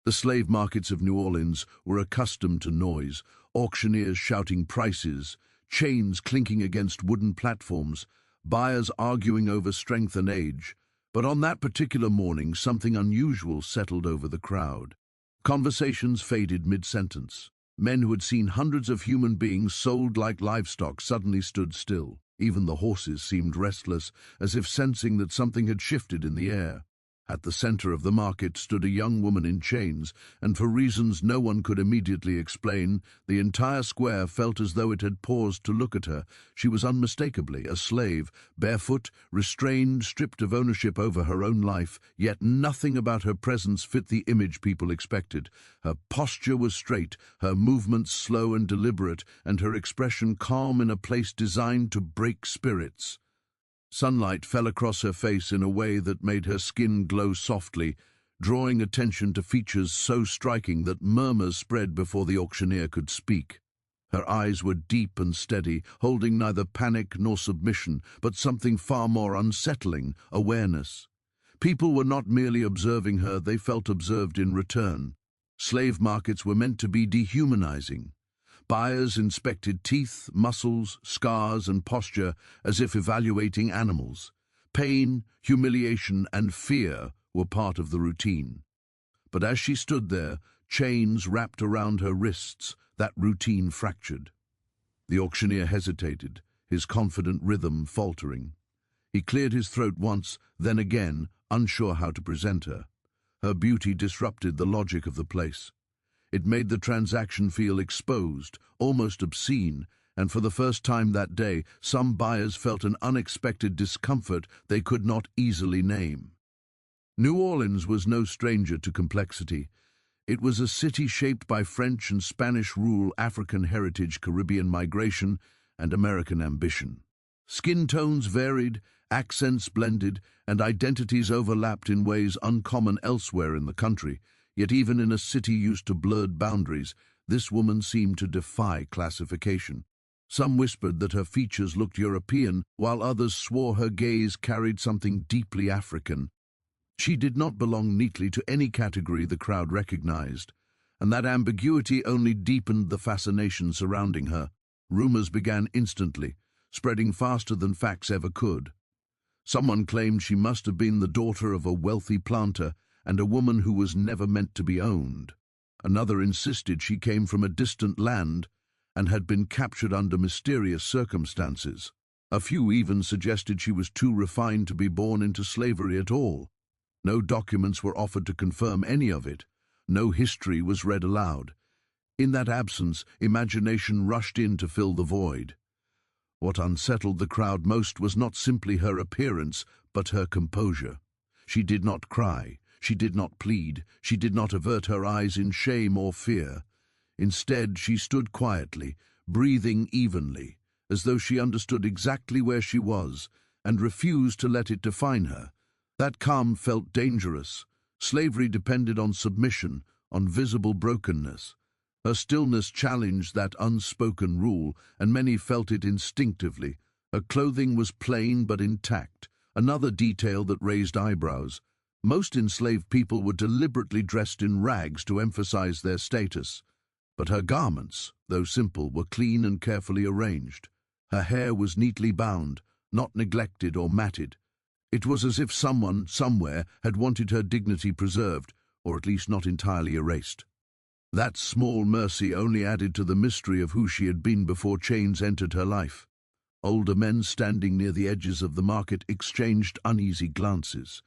The slave markets of New Orleans were accustomed to noise, auctioneers shouting prices, chains clinking against wooden platforms, buyers arguing over strength and age. But on that particular morning, something unusual settled over the crowd. Conversations faded mid-sentence. Men who had seen hundreds of human beings sold like livestock suddenly stood still. Even the horses seemed restless, as if sensing that something had shifted in the air. At the center of the market stood a young woman in chains, and for reasons no one could immediately explain, the entire square felt as though it had paused to look at her. She was unmistakably a slave, barefoot, restrained, stripped of ownership over her own life, yet nothing about her presence fit the image people expected. Her posture was straight, her movements slow and deliberate, and her expression calm in a place designed to break spirits. Sunlight fell across her face in a way that made her skin glow softly, drawing attention to features so striking that murmurs spread before the auctioneer could speak. Her eyes were deep and steady, holding neither panic nor submission, but something far more unsettling, awareness. People were not merely observing her, they felt observed in return. Slave markets were meant to be dehumanizing. Buyers inspected teeth, muscles, scars, and posture as if evaluating animals. Pain, humiliation, and fear were part of the routine. But as she stood there, chains wrapped around her wrists, that routine fractured. The auctioneer hesitated, his confident rhythm faltering. He cleared his throat once, then again, unsure how to present her. Her beauty disrupted the logic of the place. It made the transaction feel exposed, almost obscene, and for the first time that day, some buyers felt an unexpected discomfort they could not easily name. New Orleans was no stranger to complexity. It was a city shaped by French and Spanish rule, African heritage, Caribbean migration, and American ambition. Skin tones varied, accents blended, and identities overlapped in ways uncommon elsewhere in the country. Yet even in a city used to blurred boundaries, this woman seemed to defy classification. Some whispered that her features looked European, while others swore her gaze carried something deeply African. She did not belong neatly to any category the crowd recognized, and that ambiguity only deepened the fascination surrounding her. Rumors began instantly, spreading faster than facts ever could. Someone claimed she must have been the daughter of a wealthy planter, and a woman who was never meant to be owned. Another insisted she came from a distant land and had been captured under mysterious circumstances. A few even suggested she was too refined to be born into slavery at all. No documents were offered to confirm any of it. No history was read aloud. In that absence, imagination rushed in to fill the void. What unsettled the crowd most was not simply her appearance, but her composure. She did not cry. She did not plead, she did not avert her eyes in shame or fear. Instead, she stood quietly, breathing evenly, as though she understood exactly where she was, and refused to let it define her. That calm felt dangerous. Slavery depended on submission, on visible brokenness. Her stillness challenged that unspoken rule, and many felt it instinctively. Her clothing was plain but intact, another detail that raised eyebrows. Most enslaved people were deliberately dressed in rags to emphasize their status, but her garments, though simple, were clean and carefully arranged. Her hair was neatly bound, not neglected or matted. It was as if someone, somewhere, had wanted her dignity preserved, or at least not entirely erased. That small mercy only added to the mystery of who she had been before chains entered her life. Older men standing near the edges of the market exchanged uneasy glances.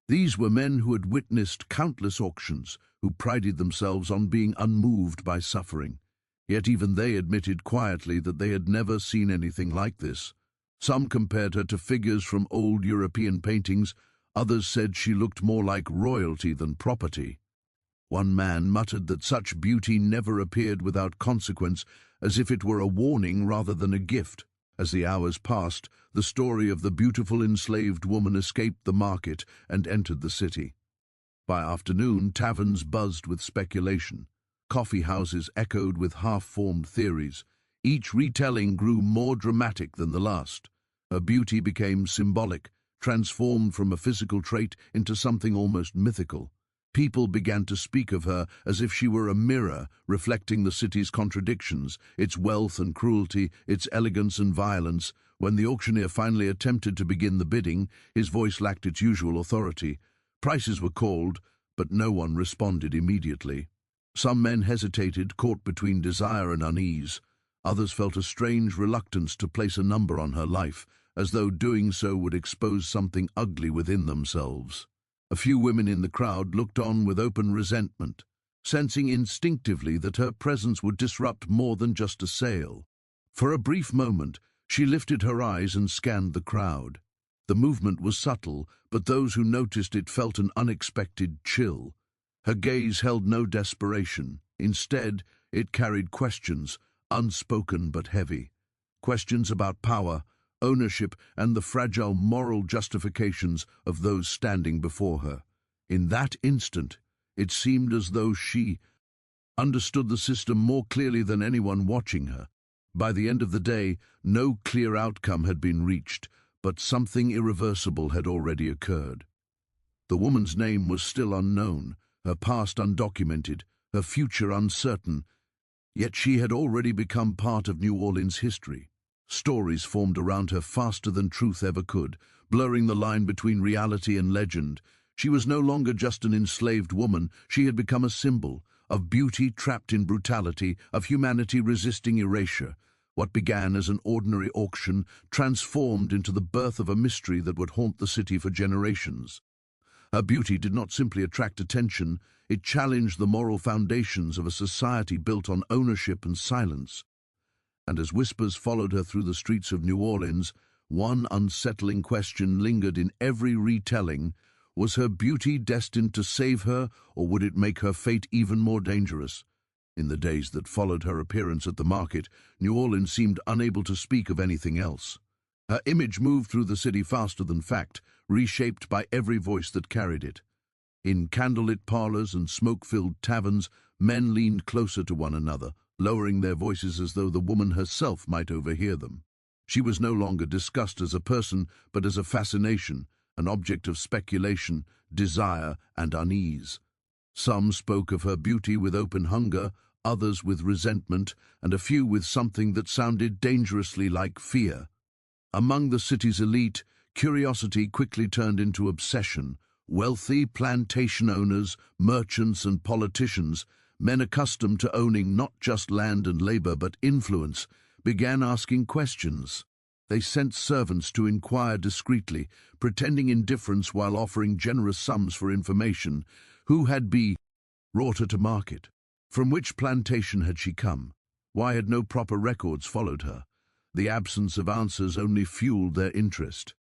These were men who had witnessed countless auctions, who prided themselves on being unmoved by suffering. Yet even they admitted quietly that they had never seen anything like this. Some compared her to figures from old European paintings, others said she looked more like royalty than property. One man muttered that such beauty never appeared without consequence, as if it were a warning rather than a gift. As the hours passed, the story of the beautiful enslaved woman escaped the market and entered the city. By afternoon, taverns buzzed with speculation. Coffee houses echoed with half-formed theories. Each retelling grew more dramatic than the last. Her beauty became symbolic, transformed from a physical trait into something almost mythical. People began to speak of her as if she were a mirror reflecting the city's contradictions, its wealth and cruelty, its elegance and violence. When the auctioneer finally attempted to begin the bidding, his voice lacked its usual authority. Prices were called, but no one responded immediately. Some men hesitated, caught between desire and unease. Others felt a strange reluctance to place a number on her life, as though doing so would expose something ugly within themselves. A few women in the crowd looked on with open resentment, sensing instinctively that her presence would disrupt more than just a sale. For a brief moment, she lifted her eyes and scanned the crowd. The movement was subtle, but those who noticed it felt an unexpected chill. Her gaze held no desperation. Instead, it carried questions, unspoken but heavy. Questions about power, ownership, and the fragile moral justifications of those standing before her. In that instant, it seemed as though she understood the system more clearly than anyone watching her. By the end of the day, no clear outcome had been reached, but something irreversible had already occurred. The woman's name was still unknown, her past undocumented, her future uncertain, yet she had already become part of New Orleans history. Stories formed around her faster than truth ever could, blurring the line between reality and legend. She was no longer just an enslaved woman, she had become a symbol of beauty trapped in brutality, of humanity resisting erasure. What began as an ordinary auction transformed into the birth of a mystery that would haunt the city for generations. Her beauty did not simply attract attention, it challenged the moral foundations of a society built on ownership and silence. And as whispers followed her through the streets of New Orleans, one unsettling question lingered in every retelling. Was her beauty destined to save her, or would it make her fate even more dangerous? In the days that followed her appearance at the market, New Orleans seemed unable to speak of anything else. Her image moved through the city faster than fact, reshaped by every voice that carried it. In candlelit parlors and smoke-filled taverns, men leaned closer to one another, lowering their voices as though the woman herself might overhear them. She was no longer discussed as a person, but as a fascination, an object of speculation, desire, and unease. Some spoke of her beauty with open hunger, others with resentment, and a few with something that sounded dangerously like fear. Among the city's elite, curiosity quickly turned into obsession. Wealthy plantation owners, merchants, and politicians, men accustomed to owning not just land and labor but influence, began asking questions. They sent servants to inquire discreetly, pretending indifference while offering generous sums for information. Who had brought her to market? From which plantation had she come? Why had no proper records followed her? The absence of answers only fueled their interest.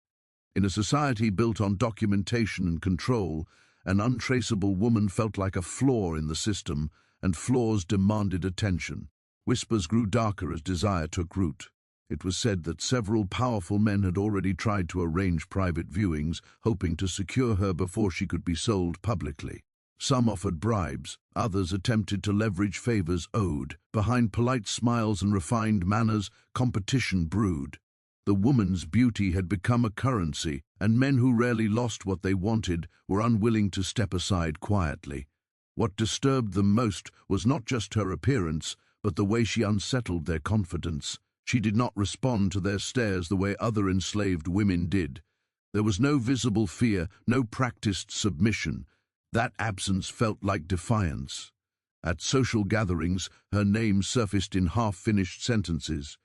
In a society built on documentation and control, an untraceable woman felt like a flaw in the system, and flaws demanded attention. Whispers grew darker as desire took root. It was said that several powerful men had already tried to arrange private viewings, hoping to secure her before she could be sold publicly. Some offered bribes, others attempted to leverage favors owed. Behind polite smiles and refined manners, competition brewed. The woman's beauty had become a currency, and men who rarely lost what they wanted were unwilling to step aside quietly. What disturbed them most was not just her appearance, but the way she unsettled their confidence. She did not respond to their stares the way other enslaved women did. There was no visible fear, no practiced submission. That absence felt like defiance. At social gatherings, her name surfaced in half-finished sentences.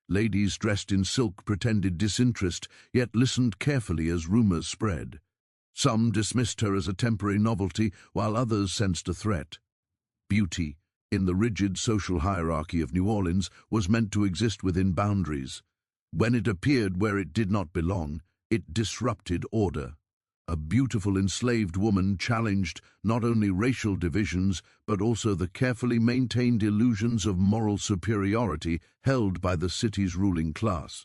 Ladies dressed in silk pretended disinterest, yet listened carefully as rumors spread. Some dismissed her as a temporary novelty, while others sensed a threat. Beauty, in the rigid social hierarchy of New Orleans, was meant to exist within boundaries. When it appeared where it did not belong, it disrupted order. A beautiful enslaved woman challenged not only racial divisions, but also the carefully maintained illusions of moral superiority held by the city's ruling class.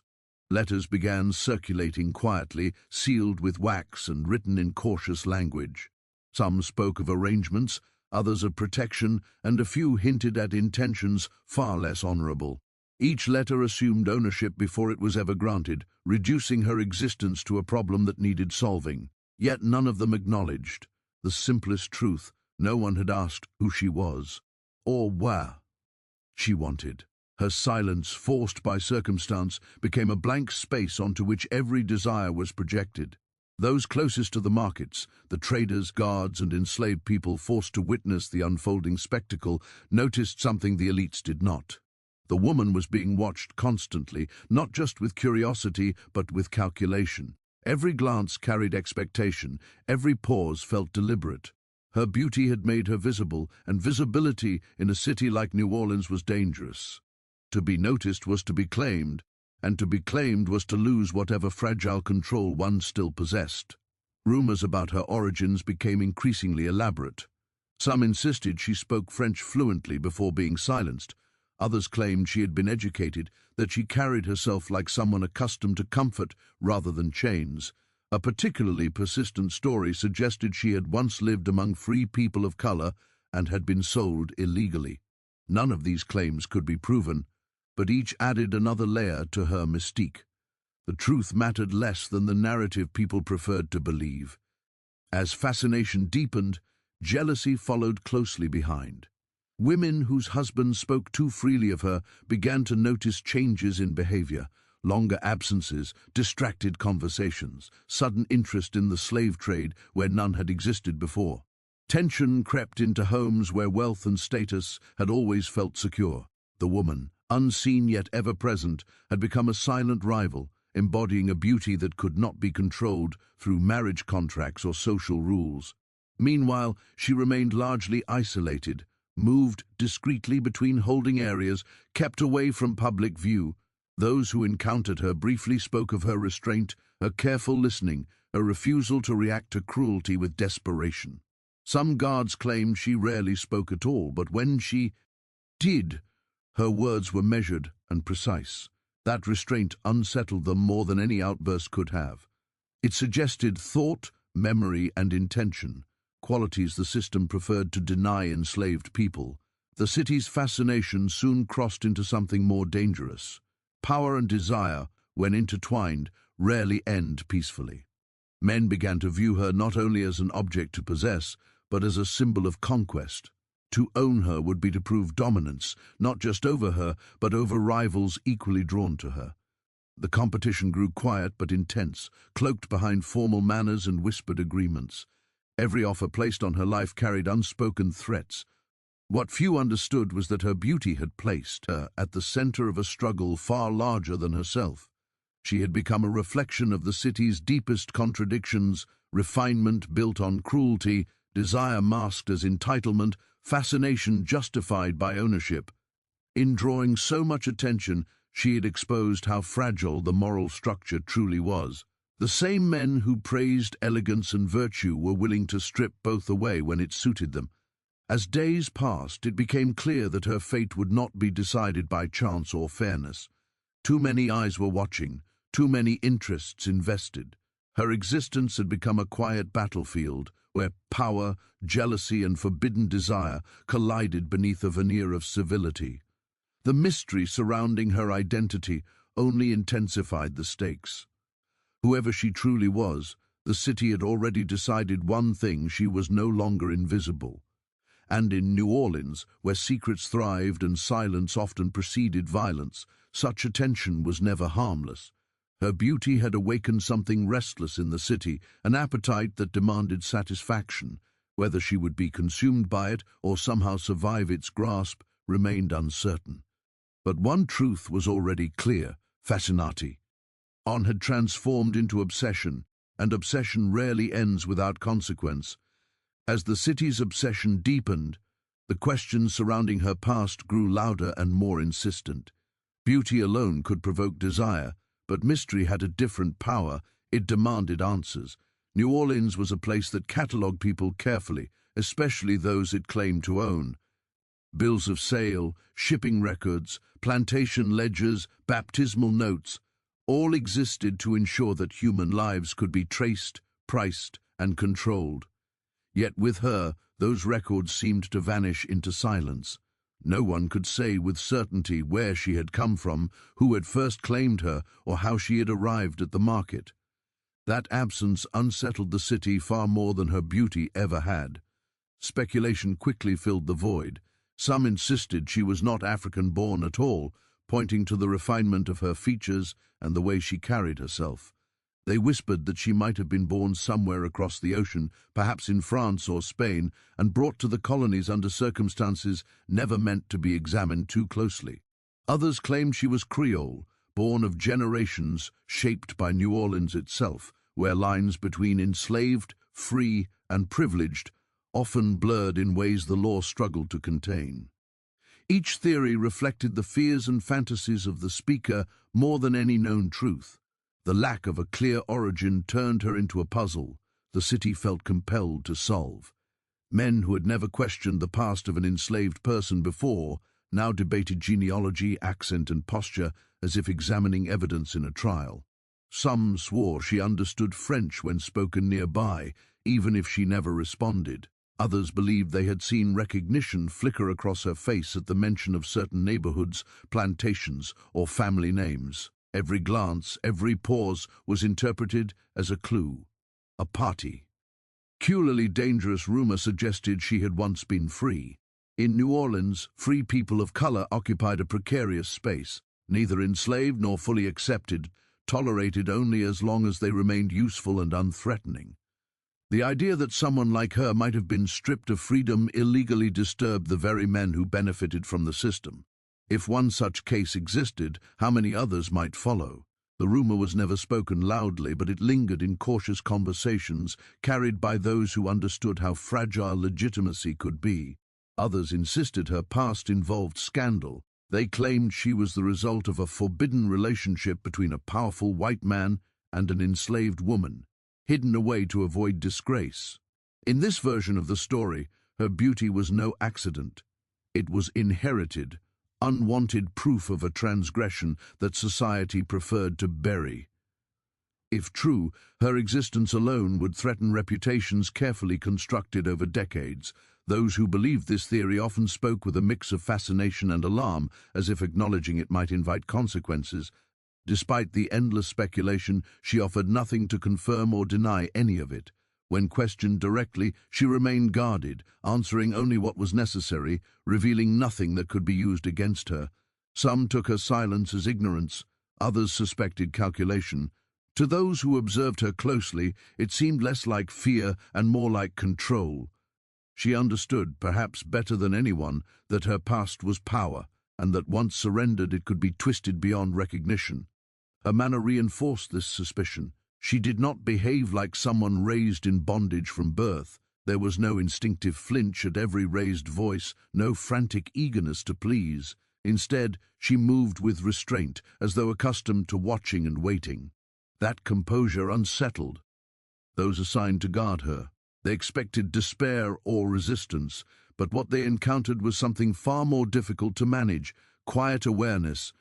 Letters began circulating quietly, sealed with wax and written in cautious language. Some spoke of arrangements, others of protection, and a few hinted at intentions far less honorable. Each letter assumed ownership before it was ever granted, reducing her existence to a problem that needed solving. Yet none of them acknowledged. the simplest truth. No one had asked who she was, or where she wanted. Her silence, forced by circumstance, became a blank space onto which every desire was projected. Those closest to the markets, the traders, guards, and enslaved people forced to witness the unfolding spectacle, noticed something the elites did not. The woman was being watched constantly, not just with curiosity, but with calculation. Every glance carried expectation, every pause felt deliberate. Her beauty had made her visible, and visibility in a city like New Orleans was dangerous. To be noticed was to be claimed, and to be claimed was to lose whatever fragile control one still possessed. Rumors about her origins became increasingly elaborate. Some insisted she spoke French fluently before being silenced. Others claimed she had been educated, that she carried herself like someone accustomed to comfort rather than chains. A particularly persistent story suggested she had once lived among free people of color and had been sold illegally. None of these claims could be proven, but each added another layer to her mystique. The truth mattered less than the narrative people preferred to believe. As fascination deepened, jealousy followed closely behind. Women whose husbands spoke too freely of her began to notice changes in behavior, longer absences, distracted conversations, sudden interest in the slave trade where none had existed before. Tension crept into homes where wealth and status had always felt secure. The woman, unseen yet ever present, had become a silent rival, embodying a beauty that could not be controlled through marriage contracts or social rules. Meanwhile, she remained largely isolated, moved discreetly between holding areas, kept away from public view. Those who encountered her briefly spoke of her restraint, her careful listening, her refusal to react to cruelty with desperation. Some guards claimed she rarely spoke at all, but when she did, her words were measured and precise. That restraint unsettled them more than any outburst could have. It suggested thought, memory, and intention, qualities the system preferred to deny enslaved people. The city's fascination soon crossed into something more dangerous. Power and desire, when intertwined, rarely end peacefully. Men began to view her not only as an object to possess, but as a symbol of conquest. To own her would be to prove dominance, not just over her, but over rivals equally drawn to her. The competition grew quiet but intense, cloaked behind formal manners and whispered agreements. Every offer placed on her life carried unspoken threats. What few understood was that her beauty had placed her at the center of a struggle far larger than herself. She had become a reflection of the city's deepest contradictions: refinement built on cruelty, desire masked as entitlement, fascination justified by ownership. In drawing so much attention, she had exposed how fragile the moral structure truly was. The same men who praised elegance and virtue were willing to strip both away when it suited them. As days passed, it became clear that her fate would not be decided by chance or fairness. Too many eyes were watching, too many interests invested. Her existence had become a quiet battlefield, where power, jealousy, and forbidden desire collided beneath a veneer of civility. The mystery surrounding her identity only intensified the stakes. Whoever she truly was, the city had already decided one thing: she was no longer invisible. And in New Orleans, where secrets thrived and silence often preceded violence, such attention was never harmless. Her beauty had awakened something restless in the city, an appetite that demanded satisfaction. Whether she would be consumed by it or somehow survive its grasp remained uncertain. But one truth was already clear: fascinati had transformed into obsession, and obsession rarely ends without consequence. As the city's obsession deepened, the questions surrounding her past grew louder and more insistent. Beauty alone could provoke desire, but mystery had a different power. It demanded answers. New Orleans was a place that catalogued people carefully, especially those it claimed to own. Bills of sale, shipping records, plantation ledgers, baptismal notes, all existed to ensure that human lives could be traced, priced, and controlled. Yet with her, those records seemed to vanish into silence. No one could say with certainty where she had come from, who had first claimed her, or how she had arrived at the market. That absence unsettled the city far more than her beauty ever had. Speculation quickly filled the void. Some insisted she was not African-born at all, pointing to the refinement of her features and the way she carried herself. They whispered that she might have been born somewhere across the ocean, perhaps in France or Spain, and brought to the colonies under circumstances never meant to be examined too closely. Others claimed she was Creole, born of generations shaped by New Orleans itself, where lines between enslaved, free, and privileged often blurred in ways the law struggled to contain. Each theory reflected the fears and fantasies of the speaker more than any known truth. The lack of a clear origin turned her into a puzzle the city felt compelled to solve. Men who had never questioned the past of an enslaved person before now debated genealogy, accent, and posture as if examining evidence in a trial. Some swore she understood French when spoken nearby, even if she never responded. Others believed they had seen recognition flicker across her face at the mention of certain neighborhoods, plantations, or family names. Every glance, every pause was interpreted as a clue, a party. Peculiarly dangerous rumor suggested she had once been free. In New Orleans, free people of color occupied a precarious space, neither enslaved nor fully accepted, tolerated only as long as they remained useful and unthreatening. The idea that someone like her might have been stripped of freedom illegally disturbed the very men who benefited from the system. If one such case existed, how many others might follow? The rumor was never spoken loudly, but it lingered in cautious conversations carried by those who understood how fragile legitimacy could be. Others insisted her past involved scandal. They claimed she was the result of a forbidden relationship between a powerful white man and an enslaved woman, hidden away to avoid disgrace. In this version of the story, her beauty was no accident. It was inherited, unwanted proof of a transgression that society preferred to bury. If true, her existence alone would threaten reputations carefully constructed over decades. Those who believed this theory often spoke with a mix of fascination and alarm, as if acknowledging it might invite consequences. Despite the endless speculation, she offered nothing to confirm or deny any of it. When questioned directly, she remained guarded, answering only what was necessary, revealing nothing that could be used against her. Some took her silence as ignorance, others suspected calculation. To those who observed her closely, it seemed less like fear and more like control. She understood, perhaps better than anyone, that her past was power, and that once surrendered it could be twisted beyond recognition. Her manner reinforced this suspicion. She did not behave like someone raised in bondage from birth. There was no instinctive flinch at every raised voice, no frantic eagerness to please. Instead, she moved with restraint, as though accustomed to watching and waiting. That composure unsettled those assigned to guard her. They expected despair or resistance, but what they encountered was something far more difficult to manage: quiet awareness.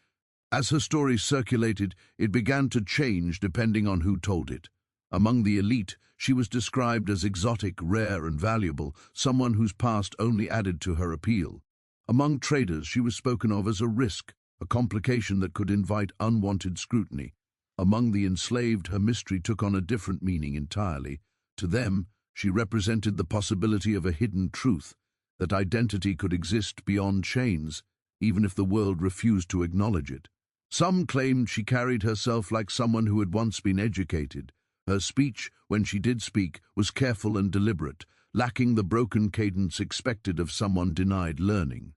As her story circulated, it began to change depending on who told it. Among the elite, she was described as exotic, rare, and valuable, someone whose past only added to her appeal. Among traders, she was spoken of as a risk, a complication that could invite unwanted scrutiny. Among the enslaved, her mystery took on a different meaning entirely. To them, she represented the possibility of a hidden truth, that identity could exist beyond chains, even if the world refused to acknowledge it. Some claimed she carried herself like someone who had once been educated. Her speech, when she did speak, was careful and deliberate, lacking the broken cadence expected of someone denied learning.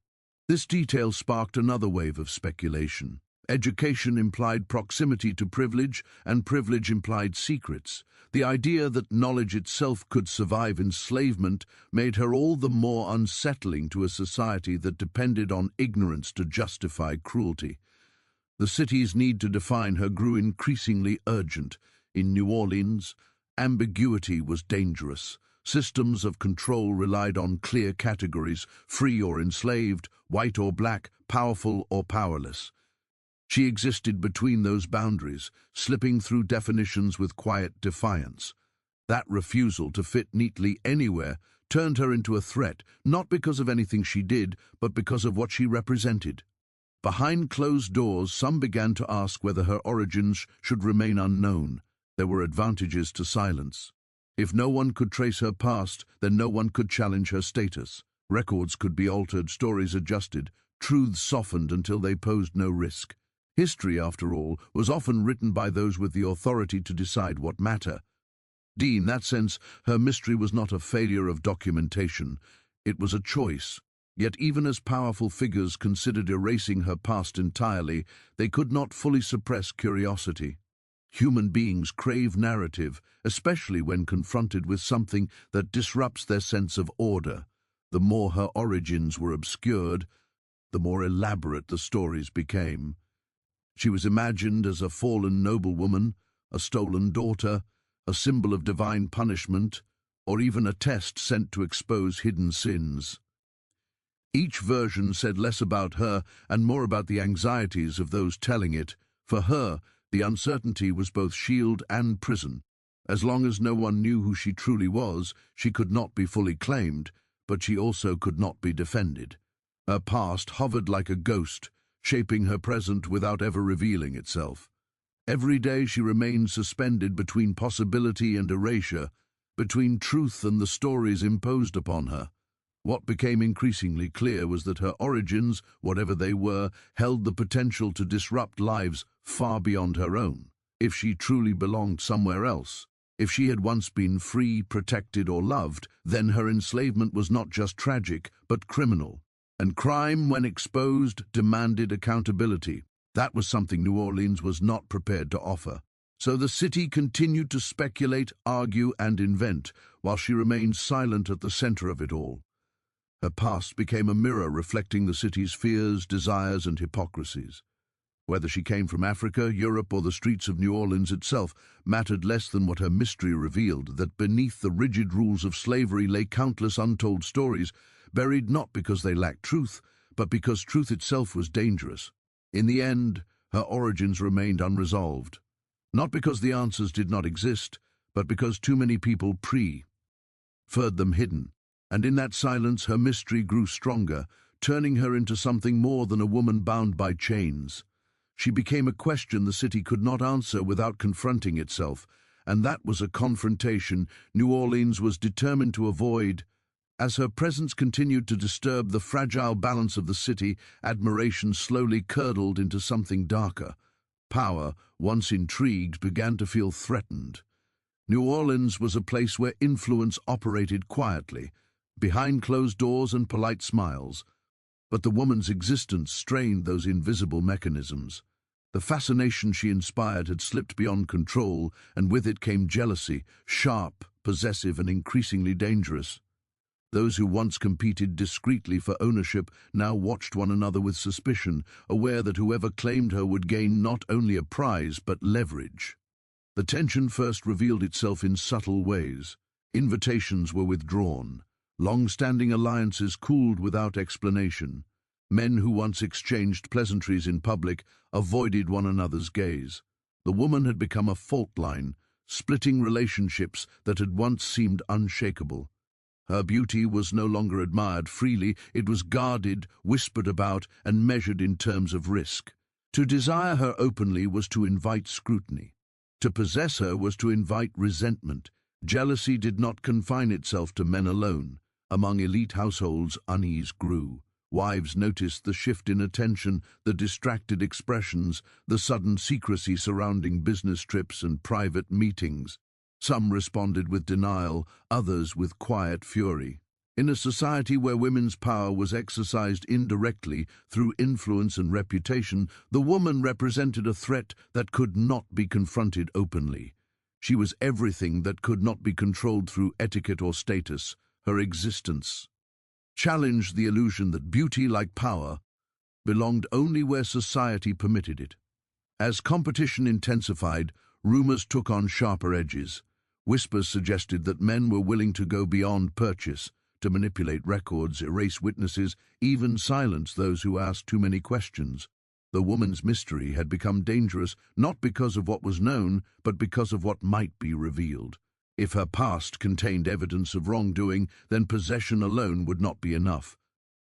This detail sparked another wave of speculation. Education implied proximity to privilege, and privilege implied secrets. The idea that knowledge itself could survive enslavement made her all the more unsettling to a society that depended on ignorance to justify cruelty. The city's need to define her grew increasingly urgent. In New Orleans, ambiguity was dangerous. Systems of control relied on clear categories: free or enslaved, white or black, powerful or powerless. She existed between those boundaries, slipping through definitions with quiet defiance. That refusal to fit neatly anywhere turned her into a threat, not because of anything she did, but because of what she represented. Behind closed doors, some began to ask whether her origins should remain unknown. There were advantages to silence. If no one could trace her past, then no one could challenge her status. Records could be altered, stories adjusted, truths softened until they posed no risk. History, after all, was often written by those with the authority to decide what matter. In that sense, her mystery was not a failure of documentation. It was a choice. Yet even as powerful figures considered erasing her past entirely, they could not fully suppress curiosity. Human beings crave narrative, especially when confronted with something that disrupts their sense of order. The more her origins were obscured, the more elaborate the stories became. She was imagined as a fallen noblewoman, a stolen daughter, a symbol of divine punishment, or even a test sent to expose hidden sins. Each version said less about her and more about the anxieties of those telling it. For her, the uncertainty was both shield and prison. As long as no one knew who she truly was, she could not be fully claimed, but she also could not be defended. Her past hovered like a ghost, shaping her present without ever revealing itself. Every day she remained suspended between possibility and erasure, between truth and the stories imposed upon her. What became increasingly clear was that her origins, whatever they were, held the potential to disrupt lives far beyond her own. If she truly belonged somewhere else, if she had once been free, protected, or loved, then her enslavement was not just tragic, but criminal. And crime, when exposed, demanded accountability. That was something New Orleans was not prepared to offer. So the city continued to speculate, argue, and invent, while she remained silent at the center of it all. Her past became a mirror reflecting the city's fears, desires, and hypocrisies. Whether she came from Africa, Europe, or the streets of New Orleans itself mattered less than what her mystery revealed, that beneath the rigid rules of slavery lay countless untold stories, buried not because they lacked truth, but because truth itself was dangerous. In the end, her origins remained unresolved. Not because the answers did not exist, but because too many people preferred them hidden. And in that silence, her mystery grew stronger, turning her into something more than a woman bound by chains. She became a question the city could not answer without confronting itself, and that was a confrontation New Orleans was determined to avoid. As her presence continued to disturb the fragile balance of the city, admiration slowly curdled into something darker. Power, once intrigued, began to feel threatened. New Orleans was a place where influence operated quietly, behind closed doors and polite smiles. But the woman's existence strained those invisible mechanisms. The fascination she inspired had slipped beyond control, and with it came jealousy, sharp, possessive, and increasingly dangerous. Those who once competed discreetly for ownership now watched one another with suspicion, aware that whoever claimed her would gain not only a prize but leverage. The tension first revealed itself in subtle ways. Invitations were withdrawn. Long-standing alliances cooled without explanation. Men who once exchanged pleasantries in public avoided one another's gaze. The woman had become a fault line, splitting relationships that had once seemed unshakable. Her beauty was no longer admired freely, it was guarded, whispered about, and measured in terms of risk. To desire her openly was to invite scrutiny. To possess her was to invite resentment. Jealousy did not confine itself to men alone. Among elite households, unease grew. Wives noticed the shift in attention, the distracted expressions, the sudden secrecy surrounding business trips and private meetings. Some responded with denial, others with quiet fury. In a society where women's power was exercised indirectly through influence and reputation, the woman represented a threat that could not be confronted openly. She was everything that could not be controlled through etiquette or status. Her existence challenged the illusion that beauty, like power, belonged only where society permitted it. As competition intensified, rumors took on sharper edges. Whispers suggested that men were willing to go beyond purchase, to manipulate records, erase witnesses, even silence those who asked too many questions. The woman's mystery had become dangerous not because of what was known, but because of what might be revealed. If her past contained evidence of wrongdoing, then possession alone would not be enough.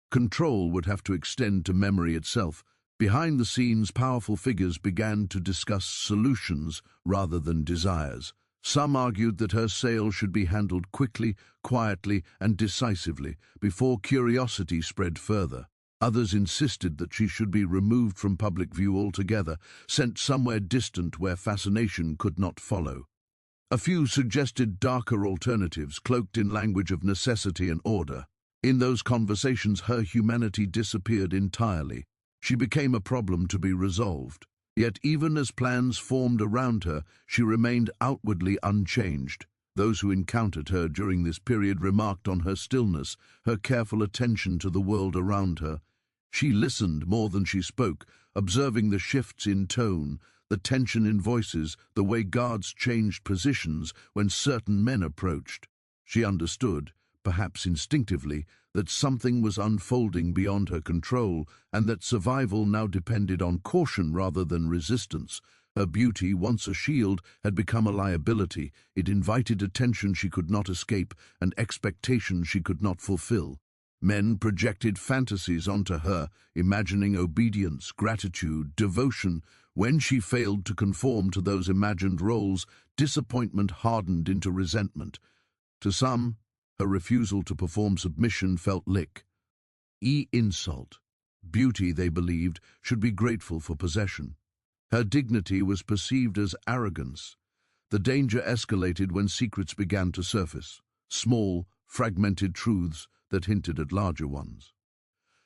Control would have to extend to memory itself, Behind the scenes, powerful figures began to discuss solutions rather than desires. Some argued that her sale should be handled quickly, quietly, and decisively before curiosity spread further. Others insisted that she should be removed from public view altogether, sent somewhere distant where fascination could not follow. A few suggested darker alternatives, cloaked in language of necessity and order. In those conversations, her humanity disappeared entirely. She became a problem to be resolved. Yet even as plans formed around her, she remained outwardly unchanged. Those who encountered her during this period remarked on her stillness, her careful attention to the world around her. She listened more than she spoke, observing the shifts in tone, the tension in voices, the way guards changed positions when certain men approached. She understood, perhaps instinctively, that something was unfolding beyond her control and that survival now depended on caution rather than resistance. Her beauty, once a shield, had become a liability. It invited attention she could not escape and expectations she could not fulfill. Men projected fantasies onto her, imagining obedience, gratitude, devotion. When she failed to conform to those imagined roles, disappointment hardened into resentment. To some, her refusal to perform submission felt insult. Beauty, they believed, should be grateful for possession. Her dignity was perceived as arrogance. The danger escalated when secrets began to surface, small, fragmented truths that hinted at larger ones.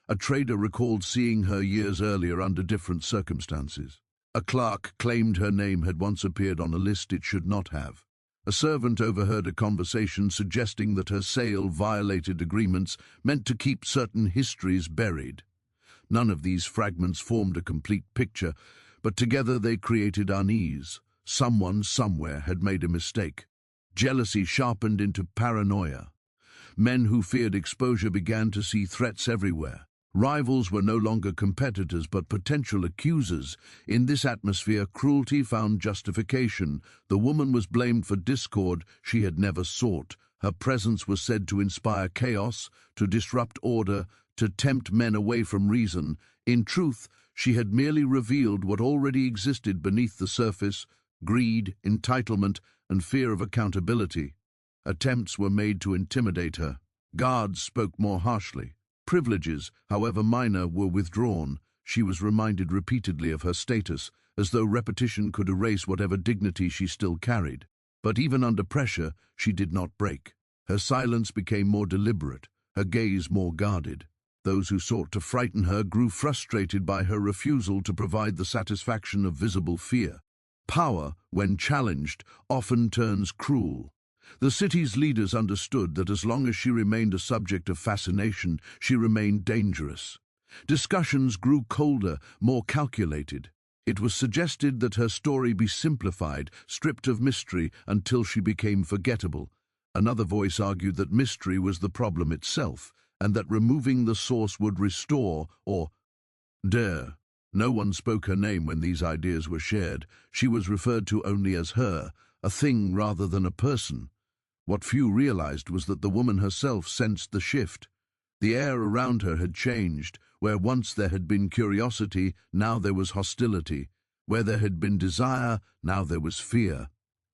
A trader recalled seeing her years earlier under different circumstances. A clerk claimed her name had once appeared on a list it should not have. A servant overheard a conversation suggesting that her sale violated agreements meant to keep certain histories buried. None of these fragments formed a complete picture, but together they created unease. Someone somewhere had made a mistake. Jealousy sharpened into paranoia. Men who feared exposure began to see threats everywhere. Rivals were no longer competitors but potential accusers. In this atmosphere, cruelty found justification. The woman was blamed for discord she had never sought. Her presence was said to inspire chaos, to disrupt order, to tempt men away from reason. In truth, she had merely revealed what already existed beneath the surface: greed, entitlement, and fear of accountability. Attempts were made to intimidate her. Guards spoke more harshly. Privileges, however minor, were withdrawn. She was reminded repeatedly of her status, as though repetition could erase whatever dignity she still carried. But even under pressure, she did not break. Her silence became more deliberate, her gaze more guarded. Those who sought to frighten her grew frustrated by her refusal to provide the satisfaction of visible fear. Power, when challenged, often turns cruel. The city's leaders understood that as long as she remained a subject of fascination, she remained dangerous. Discussions grew colder, more calculated. It was suggested that her story be simplified, stripped of mystery, until she became forgettable. Another voice argued that mystery was the problem itself, and that removing the source would restore or dare. No one spoke her name when these ideas were shared. She was referred to only as her, a thing rather than a person. What few realized was that the woman herself sensed the shift. The air around her had changed. Where once there had been curiosity, now there was hostility. Where there had been desire, now there was fear.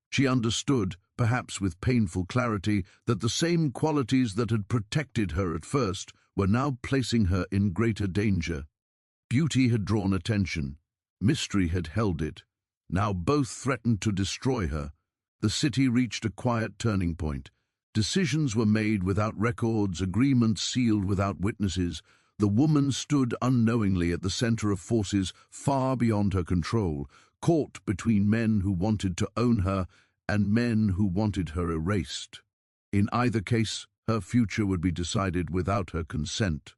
She understood, perhaps with painful clarity, that the same qualities that had protected her at first were now placing her in greater danger. Beauty had drawn attention. Mystery had held it. Now both threatened to destroy her. The city reached a quiet turning point. Decisions were made without records, agreements sealed without witnesses. The woman stood unknowingly at the center of forces far beyond her control, caught between men who wanted to own her and men who wanted her erased. In either case, her future would be decided without her consent.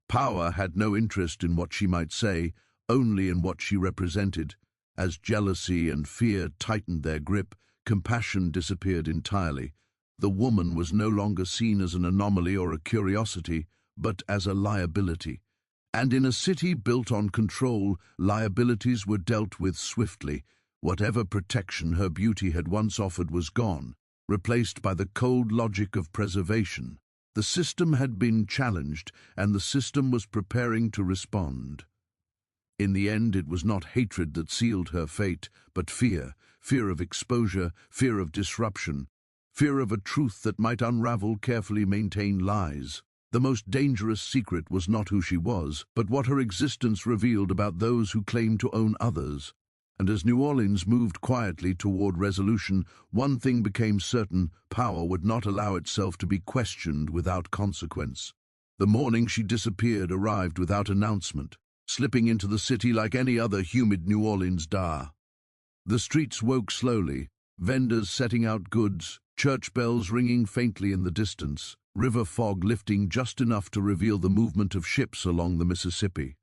Power had no interest in what she might say, only in what she represented. As jealousy and fear tightened their grip, compassion disappeared entirely. The woman was no longer seen as an anomaly or a curiosity, but as a liability. And in a city built on control, liabilities were dealt with swiftly. Whatever protection her beauty had once offered was gone, replaced by the cold logic of preservation. The system had been challenged, and the system was preparing to respond. In the end, it was not hatred that sealed her fate, but fear. Fear of exposure, fear of disruption, fear of a truth that might unravel carefully maintained lies. The most dangerous secret was not who she was, but what her existence revealed about those who claimed to own others. And as New Orleans moved quietly toward resolution, one thing became certain: power would not allow itself to be questioned without consequence. The morning she disappeared arrived without announcement, slipping into the city like any other humid New Orleans day. The streets woke slowly, vendors setting out goods, church bells ringing faintly in the distance, river fog lifting just enough to reveal the movement of ships along the Mississippi.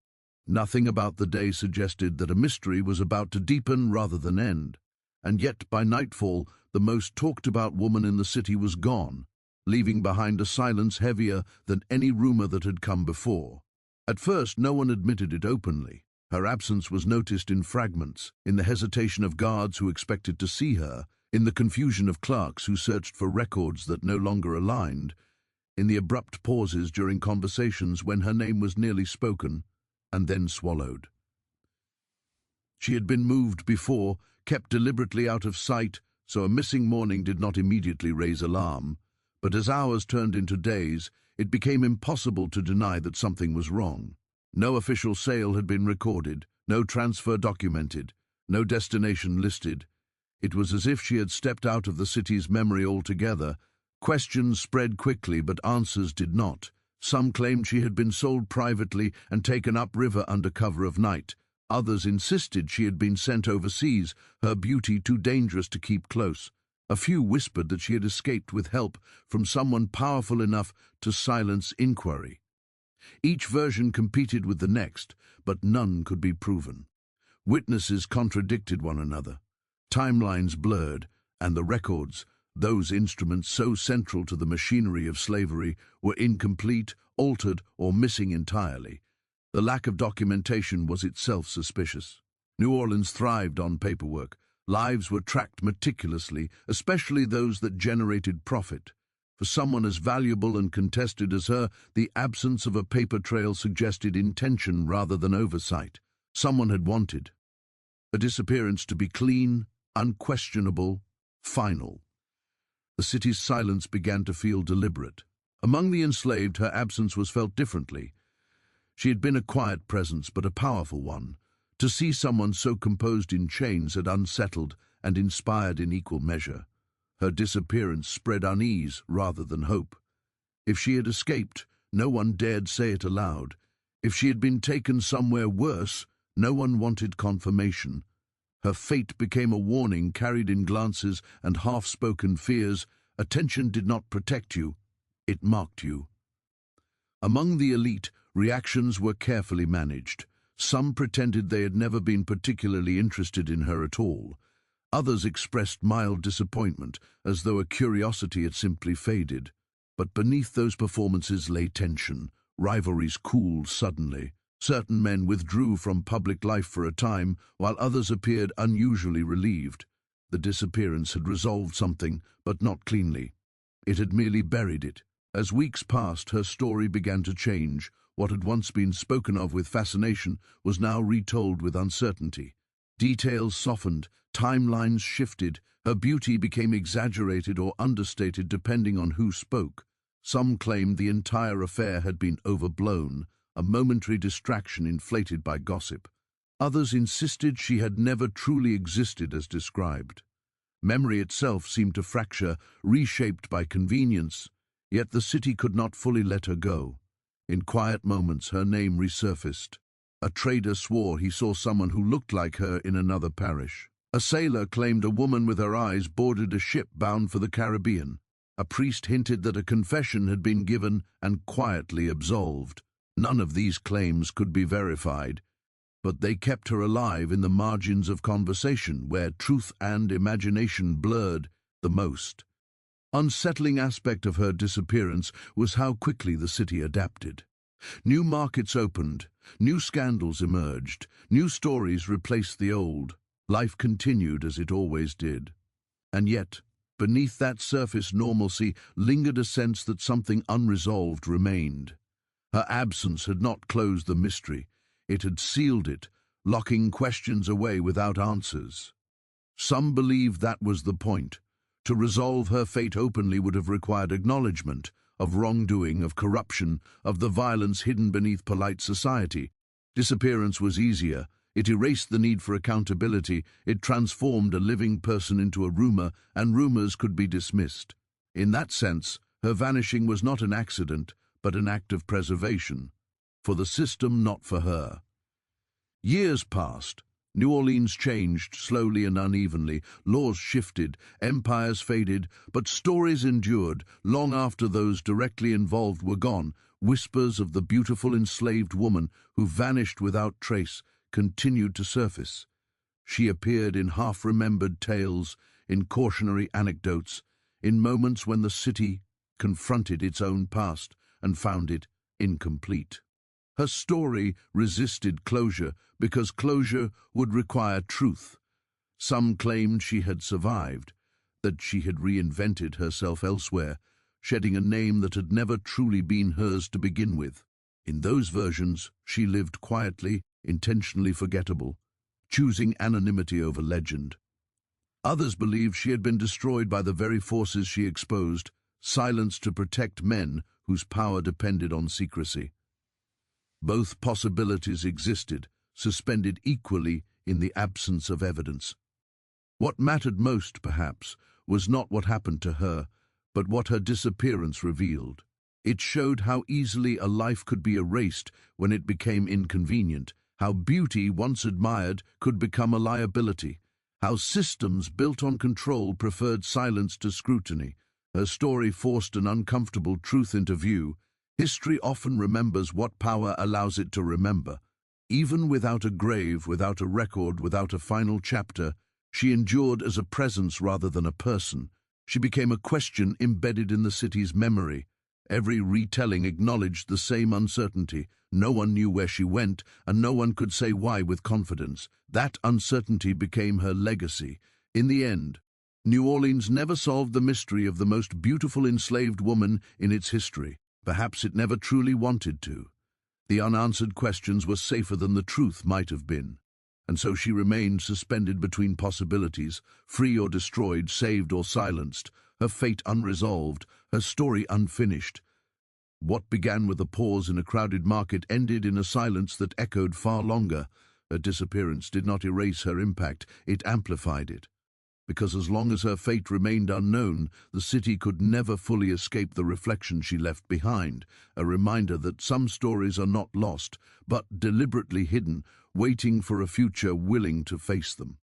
Nothing about the day suggested that a mystery was about to deepen rather than end, and yet by nightfall the most talked-about woman in the city was gone, leaving behind a silence heavier than any rumor that had come before. At first no one admitted it openly. Her absence was noticed in fragments, in the hesitation of guards who expected to see her, in the confusion of clerks who searched for records that no longer aligned, in the abrupt pauses during conversations when her name was nearly spoken and then swallowed. She had been moved before, kept deliberately out of sight, so a missing morning did not immediately raise alarm. But as hours turned into days, it became impossible to deny that something was wrong. No official sale had been recorded, no transfer documented, no destination listed. It was as if she had stepped out of the city's memory altogether. Questions spread quickly, but answers did not. Some claimed she had been sold privately and taken upriver under cover of night. Others insisted she had been sent overseas, her beauty too dangerous to keep close. A few whispered that she had escaped with help from someone powerful enough to silence inquiry. Each version competed with the next, but none could be proven. Witnesses contradicted one another. Timelines blurred, and the records, those instruments so central to the machinery of slavery, were incomplete, altered, or missing entirely. The lack of documentation was itself suspicious. New Orleans thrived on paperwork. Lives were tracked meticulously, especially those that generated profit. For someone as valuable and contested as her, the absence of a paper trail suggested intention rather than oversight. Someone had wanted a disappearance to be clean, unquestionable, final. The city's silence began to feel deliberate. Among the enslaved, her absence was felt differently. She had been a quiet presence, but a powerful one. To see someone so composed in chains had unsettled and inspired in equal measure. Her disappearance spread unease rather than hope. If she had escaped, no one dared say it aloud. If she had been taken somewhere worse, no one wanted confirmation. Her fate became a warning carried in glances and half-spoken fears. Attention did not protect you, it marked you. Among the elite, reactions were carefully managed. Some pretended they had never been particularly interested in her at all. Others expressed mild disappointment, as though a curiosity had simply faded. But beneath those performances lay tension. Rivalries cooled suddenly. Certain men withdrew from public life for a time, while others appeared unusually relieved. The disappearance had resolved something, but not cleanly. It had merely buried it. As weeks passed, her story began to change. What had once been spoken of with fascination was now retold with uncertainty. Details softened, timelines shifted, her beauty became exaggerated or understated depending on who spoke. Some claimed the entire affair had been overblown, a momentary distraction inflated by gossip. Others insisted she had never truly existed as described. Memory itself seemed to fracture, reshaped by convenience, yet the city could not fully let her go. In quiet moments, her name resurfaced. A trader swore he saw someone who looked like her in another parish. A sailor claimed a woman with her eyes boarded a ship bound for the Caribbean. A priest hinted that a confession had been given and quietly absolved. None of these claims could be verified, but they kept her alive in the margins of conversation where truth and imagination blurred the most. Unsettling aspect of her disappearance was how quickly the city adapted. New markets opened, new scandals emerged, new stories replaced the old. Life continued as it always did. And yet, beneath that surface normalcy lingered a sense that something unresolved remained. Her absence had not closed the mystery, it had sealed it, locking questions away without answers. Some believed that was the point. To resolve her fate openly would have required acknowledgement of wrongdoing, of corruption, of the violence hidden beneath polite society. Disappearance was easier. It erased the need for accountability. It transformed a living person into a rumor, and rumors could be dismissed. In that sense, her vanishing was not an accident, but an act of preservation. For the system, not for her. Years passed. New Orleans changed slowly and unevenly. Laws shifted, empires faded, but stories endured. Long after those directly involved were gone, whispers of the beautiful enslaved woman who vanished without trace continued to surface. She appeared in half-remembered tales, in cautionary anecdotes, in moments when the city confronted its own past and found it incomplete. Her story resisted closure because closure would require truth. Some claimed she had survived, that she had reinvented herself elsewhere, shedding a name that had never truly been hers to begin with. In those versions, she lived quietly, intentionally forgettable, choosing anonymity over legend. Others believed she had been destroyed by the very forces she exposed, silenced to protect men whose power depended on secrecy. Both possibilities existed, suspended equally in the absence of evidence. What mattered most, perhaps, was not what happened to her, but what her disappearance revealed. It showed how easily a life could be erased when it became inconvenient, how beauty once admired could become a liability, how systems built on control preferred silence to scrutiny. Her story forced an uncomfortable truth into view. History often remembers what power allows it to remember. Even without a grave, without a record, without a final chapter, she endured as a presence rather than a person. She became a question embedded in the city's memory. Every retelling acknowledged the same uncertainty. No one knew where she went, and no one could say why with confidence. That uncertainty became her legacy. In the end, New Orleans never solved the mystery of the most beautiful enslaved woman in its history. Perhaps it never truly wanted to. The unanswered questions were safer than the truth might have been. And so she remained suspended between possibilities, free or destroyed, saved or silenced, her fate unresolved, her story unfinished. What began with a pause in a crowded market ended in a silence that echoed far longer. Her disappearance did not erase her impact, it amplified it. Because as long as her fate remained unknown, the city could never fully escape the reflection she left behind, a reminder that some stories are not lost, but deliberately hidden, waiting for a future willing to face them.